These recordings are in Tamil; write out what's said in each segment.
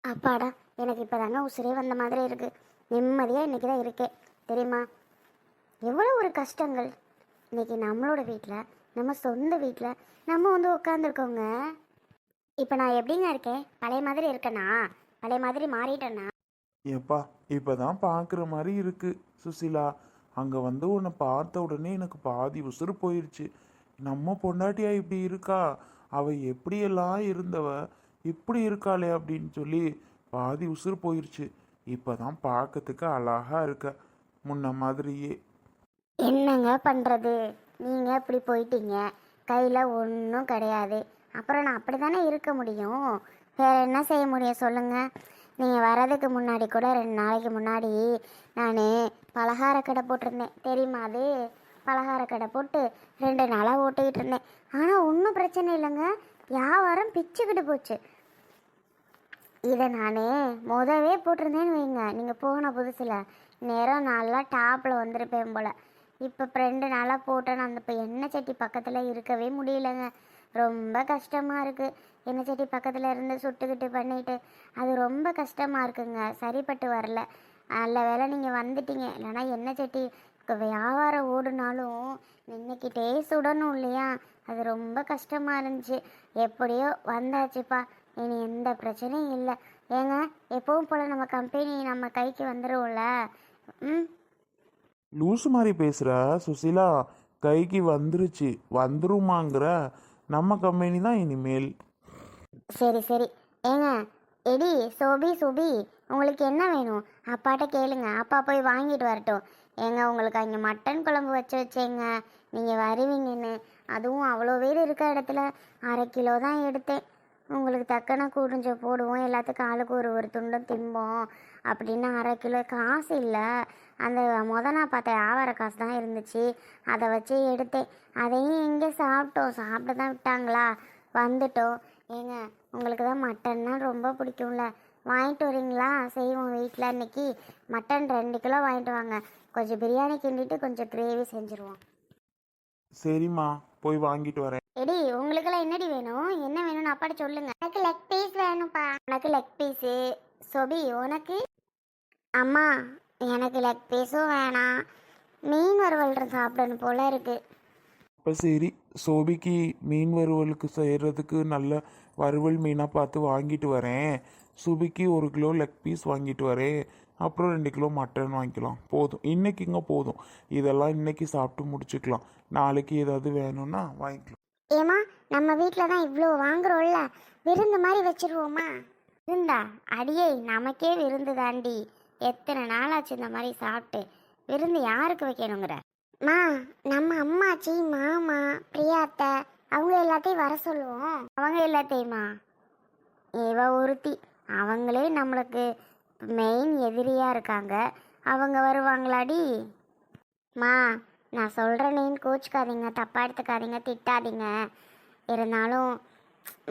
அப்பாடா, எனக்கு இப்போ தாங்க உசிரே வந்த மாதிரி இருக்கு. நிம்மதியாக இன்னைக்கு தான் இருக்கேன் தெரியுமா. எவ்வளோ ஒரு கஷ்டங்கள். இன்னைக்கு நம்மளோட வீட்டில், நம்ம சொந்த வீட்டில் நம்ம வந்து உட்காந்துருக்கோங்க. இப்போ நான் எப்படிங்க இருக்கேன்? பழைய மாதிரி இருக்கேனா? பழைய மாதிரி மாறிட்டேனா? ஏப்பா இப்பதான் பார்க்குற மாதிரி இருக்கு சுசிலா. அங்கே வந்து உன்னை பார்த்த உடனே எனக்கு பாதி உசுறு போயிடுச்சு. நம்ம பொண்டாட்டியா இப்படி இருக்கா, அவ எப்படியெல்லாம் இருந்தவ இப்படி இருக்காளே அப்படின்னு சொல்லி பாதி உசுறு போயிடுச்சு. இப்பதான் பார்க்கறதுக்கு அழகா இருக்க, முன்ன மாதிரியே. என்னங்க பண்ணுறது? நீங்கள் இப்படி போயிட்டீங்க, கையில் ஒன்றும் கிடையாது. அப்புறம் நான் அப்படி தானே இருக்க முடியும். வேறு என்ன செய்ய முடியும் சொல்லுங்கள். நீங்கள் வர்றதுக்கு முன்னாடி கூட 2 நாளைக்கு முன்னாடி நான் பலகார கடை போட்டிருந்தேன் தெரியுமா. அது பலகார கடை போட்டு 2 நாளாக ஓட்டிக்கிட்டு இருந்தேன். ஆனால் ஒன்றும் பிரச்சனை இல்லைங்க, வியாபாரம் பிச்சுக்கிட்டு போச்சு. இதை நான் முதவே போட்டிருந்தேன்னு வைங்க, நீங்கள் போன புதுசில் நேரம் நல்லா டாப்பில் வந்திருப்பேன் போல். இப்போ 2 நாளாக போட்டேன்னு அந்த இப்போ எண்ணெய் சட்டி பக்கத்தில் இருக்கவே முடியலங்க. ரொம்ப கஷ்டமாக இருக்குது. எண்ணெய் சட்டி பக்கத்தில் இருந்து சுட்டுக்கிட்டு பண்ணிட்டு அது ரொம்ப கஷ்டமாக இருக்குங்க. சரிப்பட்டு வரல. நல்ல வேலை நீங்கள் வந்துட்டீங்க, இல்லைனா எண்ணெய் சட்டி வியாபாரம் ஓடுனாலும் நின்றுக்கிட்டே சுடணும் இல்லையா. அது ரொம்ப கஷ்டமாக இருந்துச்சு. எப்படியோ வந்தாச்சுப்பா, இனி எந்த பிரச்சனையும் இல்லை. ஏங்க, எப்பவும் போல் நம்ம கம்பெனி நம்ம கைக்கு வந்துடும்ல. ம். லூசு மாதிரி பேசுற சுசிலா. கைக்கு வந்துருச்சு, வந்துருமாங்கிற. நம்ம கம்பெனி தான் இனிமேல். சரி சரி. ஏங்க, எடி சோபி சுபி, உங்களுக்கு என்ன வேணும்? அப்பாட்ட கேளுங்க, அப்பா போய் வாங்கிட்டு வரட்டும். ஏங்க, உங்களுக்கு அங்கே மட்டன் குழம்பு வச்சேங்க, நீங்கள் வருவீங்கன்னு. அதுவும் அவ்வளோ பேர் இருக்க இடத்துல 1/2 கிலோ தான் எடுத்தேன். உங்களுக்கு தக்கன கொஞ்சம் போடுவோம், எல்லாத்துக்கும் ஆளுக்கு ஒரு துண்டும் திம்போம் அப்படின்னு 1/2 கிலோ. காசு இல்லை. அந்த நான் பார்த்த வியாபார காசு தான் இருந்துச்சு, அதை வச்சு எடுத்தேன். அதையும் எங்கே சாப்பிட்டோம், சாப்பிட்டு தான் விட்டாங்களா, வந்துட்டோம். ஏங்க, உங்களுக்கு தான் மட்டன்னா ரொம்ப பிடிக்கும்ல, வாங்கிட்டு வரீங்களா? செய்வோம் வீட்டில் இன்னைக்கு. மட்டன் 2 கிலோ வாங்கிட்டு வாங்க. கொஞ்சம் பிரியாணி கிண்டிட்டு கொஞ்சம் கிரேவி செஞ்சுருவோம். சரிம்மா, போய் வாங்கிட்டு வரேன். எடி, உங்களுக்கெல்லாம் என்னடி வேணும்? என்ன வேணும்னு அப்பாட்ட சொல்லுங்க. எனக்கு லெக் பீஸ் வேணும்ப்பா. உனக்கு லெக் பீஸு. சொபி, உனக்கு? அம்மா, எனக்கு லெக் பீஸும் வேணாம், மீன் வறுவல் சாப்பிடணும் போல இருக்கு. இப்போ சரி, சோபிக்கு மீன் வறுவலுக்கு செய்கிறதுக்கு நல்ல வறுவல் மீனாக பார்த்து வாங்கிட்டு வரேன். சுபிக்கு 1 கிலோ லெக் பீஸ் வாங்கிட்டு வரேன். அப்புறம் 2 கிலோ மட்டன் வாங்கிக்கலாம். போதும், இன்னைக்குங்க போதும். இதெல்லாம் இன்னைக்கு சாப்பிட்டு முடிச்சுக்கலாம். நாளைக்கு ஏதாவது வேணும்னா வாங்கிக்கலாம். ஏமா, நம்ம வீட்டில் தான் இவ்வளோ வாங்குறோம்ல, விருந்து மாதிரி வச்சிருவோமா? விருந்தா? அடியே, நமக்கே விருந்து தாண்டி. எத்தனை நாளாச்சு இந்த மாதிரி சாப்பிட்டு. விருந்து யாருக்கு வைக்கணுங்கிற? மா, நம்ம அம்மாச்சி, மாமா, பிரியாத்த அவங்க எல்லாத்தையும் வர சொல்லுவோம். அவங்க எல்லாத்தையுமா? இவ ஒருத்தி, அவங்களே நம்மளுக்கு மெயின் எதிரியாக இருக்காங்க. அவங்க வருவாங்களாடி? மா, நான் சொல்கிறேன்னு கோச்சிக்காதீங்க, தப்பாக எடுத்துக்காதீங்க, திட்டாதீங்க. இருந்தாலும்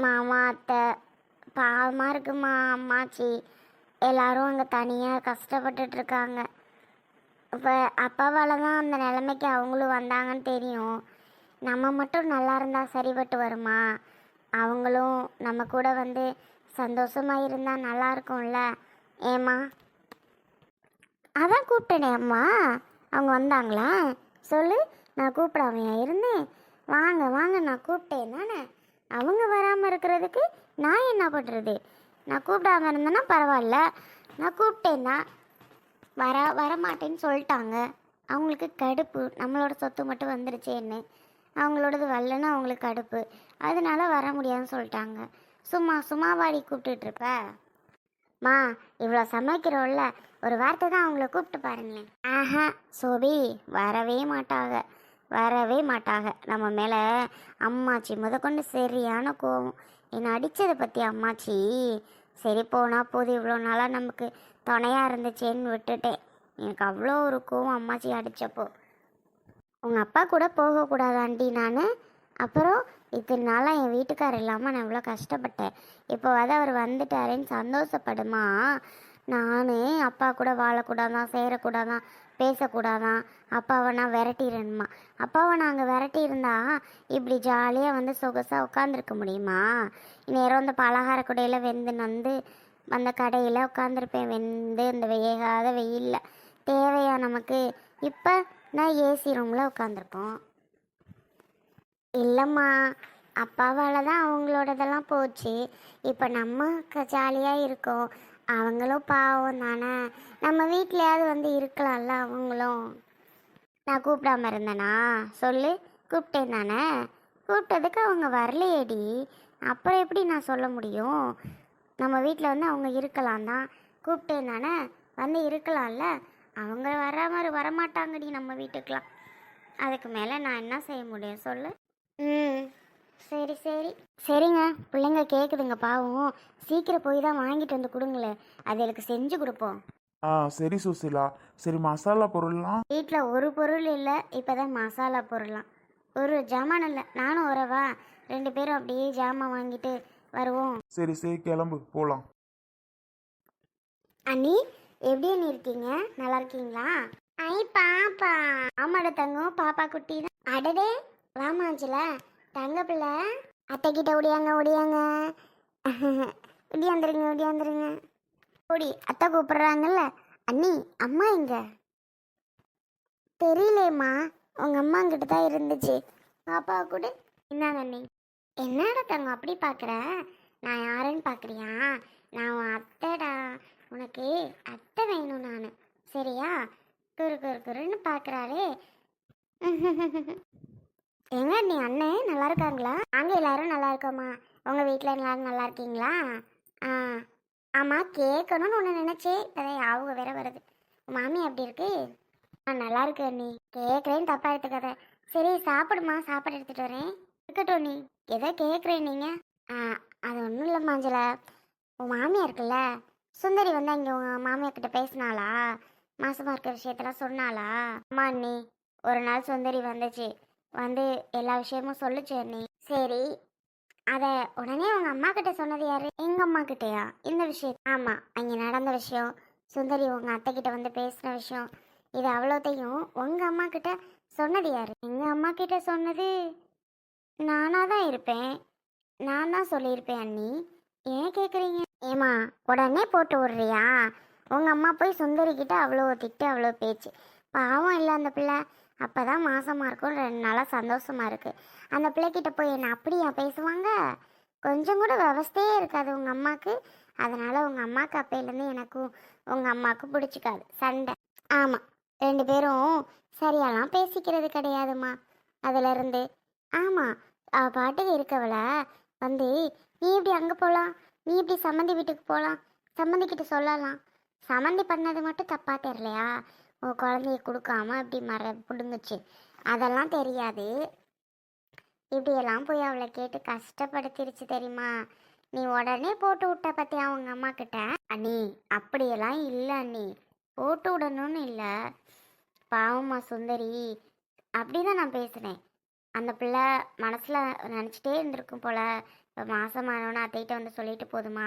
மாமா அத்தை பாவமாக இருக்குமா. அம்மாச்சி எல்லாரும் அங்கே தனியாக கஷ்டப்பட்டுட்ருக்காங்க. இப்போ அப்பாவால் தான் அந்த நிலைமைக்கு அவங்களும் வந்தாங்கன்னு தெரியும். நம்ம மட்டும் நல்லா இருந்தால் சரிபட்டு வருமா? அவங்களும் நம்ம கூட வந்து சந்தோஷமாக இருந்தால் நல்லா இருக்கும்ல. ஏம்மா? அதான் கூப்பிட்டேனே அம்மா. அவங்க வந்தாங்களா? சொல்லு. நான் கூப்பிடாமையா இருந்தேன்? வாங்க வாங்க, நான் கூப்பிட்டேன் தானே. அவங்க வராமல் இருக்கிறதுக்கு நான் என்ன பண்ணுறது? நான் கூப்பிடாம இருந்தேன்னா பரவாயில்ல, நான் கூப்பிட்டேன்னா வரமாட்டேன்னு சொல்லிட்டாங்க. அவங்களுக்கு கடுப்பு, நம்மளோட சொத்து மட்டும் வந்துருச்சேன்னு. அவங்களோடது வரலன்னா அவங்களுக்கு கடுப்பு, அதனால வர முடியாதுன்னு சொல்லிட்டாங்க. சும்மா சும்மா வாடி கூப்பிட்டுட்ருப்ப. மா, இவ்வளோ சமைக்கிறோம்ல, ஒரு வார்த்தை தான் அவங்கள கூப்பிட்டு பாருங்களேன். ஆஹா சோபி, வரவே மாட்டாங்க, வரவே மாட்டாங்க. நம்ம மேலே அம்மாச்சி முதற்கொண்டு சரியான கோவம். என்னை அடித்ததை பற்றி அம்மாச்சி. சரி போனால் போது, இவ்வளோ நாளாக நமக்கு துணையாக இருந்துச்சேன்னு விட்டுட்டேன். எனக்கு அவ்வளோ ஒரு கோவம் அம்மாச்சி அடித்தப்போ. உங்கள் அப்பா கூட போகக்கூடாதாண்டி நான்? அப்புறம் இத்தனை நாளாக என் வீட்டுக்காரர் இல்லாமல் நான் இவ்வளோ கஷ்டப்பட்டேன். இப்போ அவர் வந்துட்டாரேன்னு சந்தோஷப்படுமா? நான் அப்பா கூட வாழக்கூடாதான், சேரக்கூடாதான், பேசக்கூடாதான், அப்பாவை நான் விரட்டிடணுமா? அப்பாவை நாங்கள் விரட்டி இருந்தா இப்படி ஜாலியாக வந்து சொகசாக உட்காந்துருக்க முடியுமா? நேரம் இந்த பலகார குடையில் வெந்து நந்து அந்த கடையில் உட்காந்துருப்பேன் வெந்து இந்த வேகாத வெயிலில். தேவையா நமக்கு? இப்போ நான் ஏசி ரூமில் உட்காந்துருப்போம். இல்லைம்மா, அப்பாவால் தான் அவங்களோடதெல்லாம் போச்சு. இப்போ நம்ம ஜாலியாக இருக்கோம். அவங்களும் பாவம் தானே, நம்ம வீட்லையாவது வந்து இருக்கலாம்ல அவங்களும். நான் கூப்பிடாம இருந்தேனா? சொல்லு, கூப்பிட்டேன் தானே. கூப்பிட்டதுக்கு அவங்க வரலையேடி, அப்புறம் எப்படி நான் சொல்ல முடியும்? நம்ம வீட்டில் வந்து அவங்க இருக்கலாம் தான், கூப்பிட்டேன் தானே, வந்து இருக்கலாம்ல. அவங்க வரமாட்டாங்கடி நம்ம வீட்டுக்கெலாம். அதுக்கு மேலே நான் என்ன செய்ய முடியும் சொல்லு? ம், சரி சரி சரிங்க. பிள்ளைங்க கேட்குதுங்க பாவம், சீக்கிரம் போய் தான் வாங்கிட்டு வந்து கொடுங்களேன், அது எனக்கு செஞ்சு கொடுப்போம். சரி சுசிலா. சரி, மசாலா பொருள்லாம்? வீட்டில் ஒரு பொருள் இல்லை, இப்போ தான் மசாலா பொருளாம். ஒரு ஜாமான் இல்லை. நானும் வரவா? 2 பேரும் அப்படியே ஜாமான் வாங்கிட்டு வருவோம். சரி சரி, கிளம்பு போகலாம். அண்ணி, எப்படி அண்ணி இருக்கீங்க? நல்லா இருக்கீங்களா? ஐ பாப்பா. ஆமாட தங்கம், பாப்பா குட்டி தான். அடடே, வாமாஞ்சில தங்க பிள்ளை. அத்தை கிட்ட ஓடியாங்க ஓடியாங்க. ஒடியாந்துருங்க. ஓடி, அத்தை கூப்பிடுறாங்கல்ல. அண்ணி, அம்மா எங்க? தெரியலேம்மா, உங்க அம்மா கிட்ட தான் இருந்துச்சு. பாப்பா கூட இந்தாங்க அண்ணி. என்னடா தங்கம் அப்படி பார்க்குற? நான் யாருன்னு பார்க்குறியா? நான் உன் அத்தைடா. உனக்கு அத்தை வேணும் நான், சரியா? குருன்னு பார்க்குறாளே. எங்க நீ அண்ணன் நல்லா இருக்காங்களா? நாங்கள் எல்லாரும் நல்லா இருக்கோம்மா. உங்கள் வீட்டில் எல்லாரும் நல்லா இருக்கீங்களா? ஆ ஆமாம், கேட்கணும்னு ஒன்று நினச்சேன், அதான் ஞாபகம் வேற வருது. உன் மாமி எப்படி இருக்கு? நல்லா இருக்கு அண்ணி. கேட்குறேன்னு தப்பா எடுத்துக்காத. சரி சாப்பிடுமா, சாப்பாடு எடுத்துகிட்டு வரேன். இருக்கட்டும் நீ, எதோ கேட்குறேன் நீங்கள். அது ஒன்றும் இல்லை மாஞ்சல, உன் மாமியா இருக்குல்ல சுந்தரி, வந்து இங்கே உங்கள் மாமியார் கிட்ட பேசினாளா? மாசமாக இருக்கிற விஷயத்தெல்லாம் சொன்னாளா? அம்மா அண்ணி, ஒரு நாள் சுந்தரி வந்துச்சு, வந்து எல்லா விஷயமும் சொல்லுச்சு அண்ணி. சரி, அதை உடனே உங்கள் அம்மா கிட்ட சொன்னது யாரு? எங்கள் அம்மா கிட்டயா இந்த விஷயம்? ஆமாம், அங்கே நடந்த விஷயம், சுந்தரி உங்கள் அத்தை கிட்ட வந்து பேசின விஷயம், இது அவ்வளோத்தையும் உங்கள் அம்மா கிட்ட சொன்னது யாரு? எங்கள் அம்மா கிட்ட சொன்னது நானாக தான் இருப்பேன். நான் தான் சொல்லியிருப்பேன் அண்ணி. ஏன் கேட்குறீங்க? ஏமா, உடனே போட்டு விட்றியா? உங்கள் அம்மா போய் சுந்தரி கிட்ட அவ்வளோ திட்டு, அவ்வளோ பேச்சு. பாவம் இல்லை அந்த பிள்ளை, அப்போ தான் மாசமாக இருக்கும், 2 நாளாக சந்தோஷமாக இருக்குது. அந்த பிள்ளைக்கிட்ட போய் என்ன அப்படியா பேசுவாங்க? கொஞ்சம் கூட விவஸ்தையே இருக்காது உங்கள் அம்மாவுக்கு. அதனால் உங்கள் அம்மாவுக்கு அப்பையிலேருந்து எனக்கும் உங்கள் அம்மாவுக்கும் பிடிச்சிக்காது, சண்டை. ஆமாம், 2 பேரும் சரியாலாம் பேசிக்கிறது கிடையாதுமா அதிலிருந்து. ஆமாம், பாட்டுக்கு இருக்கவள வந்து நீ இப்படி அங்கே போகலாம், நீ இப்படி சம்மந்தி வீட்டுக்கு போகலாம், சம்மந்திக்கிட்ட சொல்லலாம். சம்மந்தி பண்ணது மட்டும் தப்பாக தெரியலையா? உன் குழந்தைய கொடுக்காம இப்படி பிடுங்குச்சு, அதெல்லாம் தெரியாது. இப்படியெல்லாம் போய் அவளை கேட்டு கஷ்டப்படுத்திருச்சு தெரியுமா? நீ உடனே போட்டு விட்ட பற்றியா அவங்க அம்மா கிட்ட? அண்ணி, அப்படியெல்லாம் இல்லை அண்ணி, போட்டு விடணும்னு இல்லை. பாவம்மா சுந்தரி, அப்படிதான் நான் பேசுனேன். அந்த பிள்ளை மனசில் நினச்சிட்டே இருந்திருக்கும் போல, இப்போ மாசமானோன்னு அத்தைகிட்ட வந்து சொல்லிட்டு போதுமா,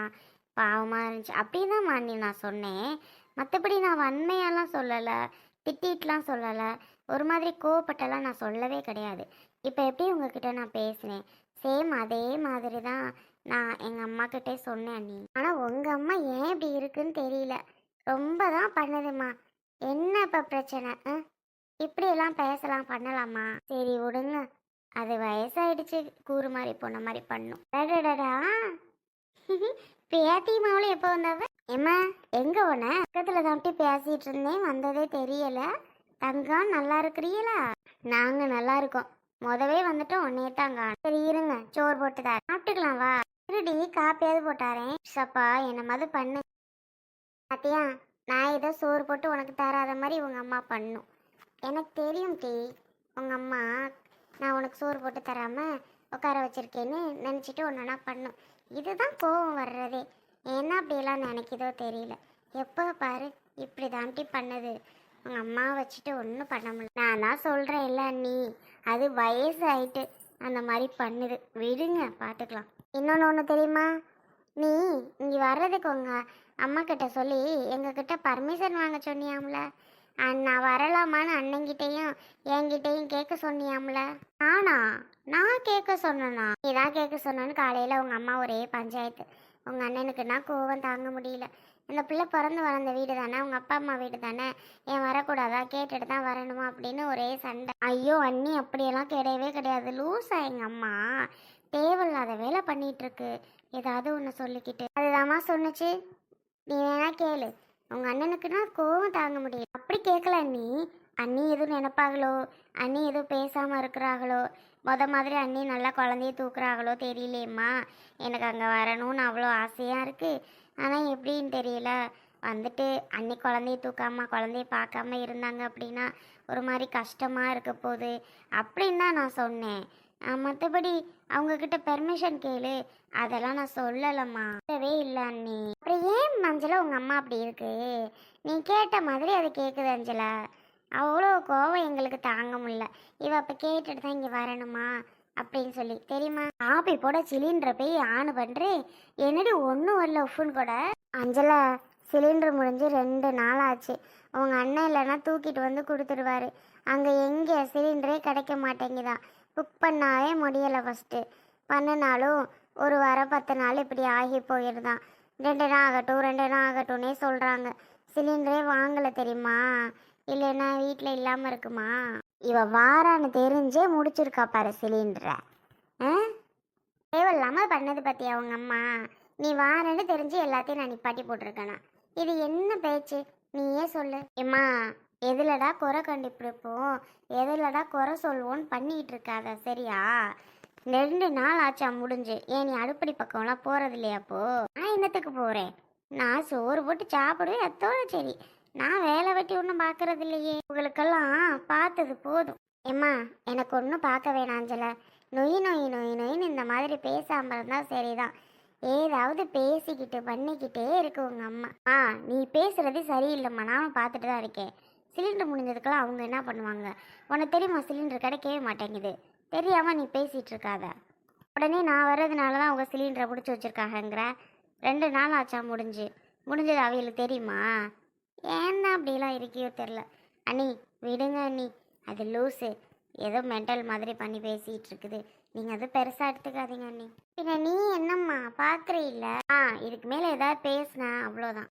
பாவமாக இருந்துச்சு அப்படிதான் அண்ணி நான் சொன்னேன். மற்றபடி நான் வன்மையாலாம் சொல்லலை, திட்டிட்டுலாம் சொல்லலை, ஒரு மாதிரி கோவப்பட்டெல்லாம் நான் சொல்லவே கிடையாது. இப்போ எப்படி உங்ககிட்ட நான் பேசினேன், சேம் அதே மாதிரி தான் நான் எங்கள் அம்மாக்கிட்டே சொன்னேன் அண்ணி. ஆனால் உங்கள் அம்மா ஏன் இப்படி இருக்குன்னு தெரியல, ரொம்ப தான் பண்ணுதுமா. என்ன இப்போ பிரச்சனை? இப்படியெல்லாம் பேசலாம், பண்ணலாமா? சரி விடுங்க, அது வயசாயிடுச்சு, கூறு மாதிரி போன மாதிரி பண்ணும். டடடா, பேத்தி மாவுல எப்போ வந்தாவ? ஏம்மா, எங்க உன பக்கத்தில் தான் பேசிட்டு இருந்தேன், வந்ததே தெரியல. தங்கம், நல்லா இருக்கிறீங்களா? நாங்கள் நல்லா இருக்கோம், முதவே வந்துட்டோம், உன்னையே தாங்க. சரி இருங்க, சோறு போட்டு தரேன், சாப்பிட்டுக்கலாம் வா. இருடி, காப்பியாவது போட்டாரேன். சப்பா, என்ன மாதிரி பண்ணு பாத்தியா? நான் ஏதோ சோறு போட்டு உனக்கு தராத மாதிரி உங்கள் அம்மா பண்ணும். எனக்கு தெரியும் டி, உங்கள் அம்மா நான் உனக்கு சோறு போட்டு தராமல் உட்கார வச்சிருக்கேன்னு நினச்சிட்டு ஒன்றுனா பண்ணும். இதுதான் கோபம் வர்றதே. என்ன அப்படியெல்லாம் நினைக்கிதோ தெரியல, எப்போ பாரு இப்படி தாண்டி பண்ணுது. உங்கள் அம்மா வச்சுட்டு ஒன்றும் பண்ண முடியல. நான் தான் சொல்கிறேன் இல்லை நீ, அது வயசு ஆயிட்டு அந்த மாதிரி பண்ணுது, விடுங்க பார்த்துக்கலாம். இன்னொன்று ஒன்று தெரியுமா, நீ இங்கே வர்றதுக்கு உங்கள் அம்மா கிட்ட சொல்லி எங்ககிட்ட பர்மிஷன் வாங்க சொன்னியாம்ல, நான் வரலாமான்னு அண்ணங்கிட்டையும் என்கிட்டையும் கேட்க சொன்னியாம்ல. நான் கேட்க சொன்னா? நீதான் கேட்க சொன்னு காலையில் உங்கள் அம்மா ஒரே பஞ்சாயத்து. உங்கள் அண்ணனுக்குன்னா கோவம் தாங்க முடியல. இந்த பிள்ளை பிறந்து வளர்ந்த வீடு தானே, அவங்க அப்பா அம்மா வீடு தானே, ஏன் வரக்கூடாதா, கேட்டுட்டு தான் வரணுமா அப்படின்னு ஒரே சண்டை. ஐயோ அண்ணி, அப்படியெல்லாம் கிடையவே கிடையாது. லூஸா எங்கள் அம்மா தேவையில்லாத வேலை பண்ணிட்டு இருக்கு. ஏதாவது ஒன்று சொல்லிக்கிட்டு அதுதாம்மா சொன்னுச்சு. நீ வேணா கேளு, உங்கள் அண்ணனுக்குன்னா கோவம் தாங்க முடியல. அப்படி கேட்கல அண்ணி. அண்ணி எதுவும் நினைப்பாங்களோ, அண்ணி எதுவும் பேசாமல் இருக்கிறாங்களோ, மாதிரி அண்ணி நல்லா குழந்தைய தூக்குறாங்களோ தெரியலையம்மா. எனக்கு அங்கே வரணும்னு அவ்வளோ ஆசையாக இருக்குது. ஆனால் எப்படின்னு தெரியல. வந்துட்டு அன்னி குழந்தைய தூக்காமல் குழந்தைய பார்க்காம இருந்தாங்க அப்படின்னா ஒரு மாதிரி கஷ்டமாக இருக்க போகுது அப்படின்னு தான் நான் சொன்னேன். மற்றபடி அவங்கக்கிட்ட பெர்மிஷன் கேளு, அதெல்லாம் நான் சொல்லலம்மா. இல்லவே இல்லை அண்ணி. அப்புறம் ஏன் அஞ்சலா உங்கள் அம்மா அப்படி இருக்கு? நீ கேட்ட மாதிரி அது கேட்குது அஞ்சலா. அவ்வளோ கோவம் எங்களுக்கு தாங்க முடியல. இவ அப்போ கேட்டுட்டு தான் இங்கே வரணுமா அப்படின்னு சொல்லி தெரியுமா? காப்பி போட சிலிண்டரை போய் ஆன் பண்ணுறேன். என்னடி ஒன்றும் வரல உஃப்னு கூட. அஞ்சலா, சிலிண்டர் முடிஞ்சு 2 நாள் ஆச்சு. உங்கள் அண்ணன் இல்லைன்னா தூக்கிட்டு வந்து கொடுத்துடுவாரு. அங்கே எங்கே சிலிண்டரே கிடைக்க மாட்டேங்குதான். புக் பண்ணாவே முடியலை. ஃபஸ்ட்டு பண்ணினாலும் ஒரு வாரம் 10 நாள் இப்படி ஆகி போயிடுதான். 2 நாள் ஆகட்டும் 2 நாள் ஆகட்டும்னே சொல்கிறாங்க. சிலிண்டரே வாங்கலை தெரியுமா? இல்லைன்னா வீட்டில் இல்லாமல் இருக்குமா? இவ வாரான்னு தெரிஞ்சே முடிச்சிருக்கா பாரு சிலிண்டரை. தேவையில்லாமல் பண்ணது பற்றி அவங்க அம்மா. நீ வாரன்னு தெரிஞ்சு எல்லாத்தையும் நான் நிப்பாட்டி போட்டிருக்கேனா? இது என்ன பேச்சு? நீயே சொல்லு. ஏம்மா, எதுலடா குறை கண்டுபிடிப்போம், எதுலடா குறை சொல்லுவோன்னு பண்ணிக்கிட்டு இருக்காத சரியா? 2 நாள் ஆச்சா முடிஞ்சு. ஏன் நீ அடுப்படி பக்கம்லாம் போகிறது இல்லையாப்போ? நான் என்னத்துக்கு போகிறேன்? நான் சோறு போட்டு சாப்பிடுவேன், அத்தோட சரி. நான் வேலை வெட்டி ஒன்றும் பார்க்கறது இல்லையே. உங்களுக்கெல்லாம் பார்த்தது போதும். ஏம்மா, எனக்கு ஒன்றும் பார்க்க வேணாம் அஞ்சல. நொய் நொய் நொய் நொயின்னு இந்த மாதிரி பேசாமல் இருந்தால் சரிதான். ஏதாவது பேசிக்கிட்டு பண்ணிக்கிட்டே இருக்கு உங்கள் அம்மா. நீ பேசுகிறதே சரியில்லைம்மா, நானும் பார்த்துட்டு தான் இருக்கேன். சிலிண்டர் முடிஞ்சதுக்கெல்லாம் அவங்க என்ன பண்ணுவாங்க உனக்கு தெரியுமா? சிலிண்டர் கிடைக்கவே மாட்டேங்குது. தெரியாமல் நீ பேசிகிட்டு இருக்காத. உடனே நான் வர்றதுனால தான் அவங்க சிலிண்டரை பிடிச்சி வச்சுருக்காங்கங்கிற. 2 நாள் ஆச்சா முடிஞ்சது அவைகளுக்கு தெரியுமா? ஏன்னா அப்படிலாம் இருக்கியோ தெரில. அண்ணி விடுங்க அண்ணி, அது லூஸு, ஏதோ மென்டல் மாதிரி பண்ணி பேசிகிட்டு இருக்குது. நீங்கள் அது பெருசாக எடுத்துக்காதீங்க அண்ணி. பின்ன நீ என்னம்மா பார்க்குறீல்ல? இதுக்கு மேலே ஏதாவது பேசுனா அவ்வளோதான்.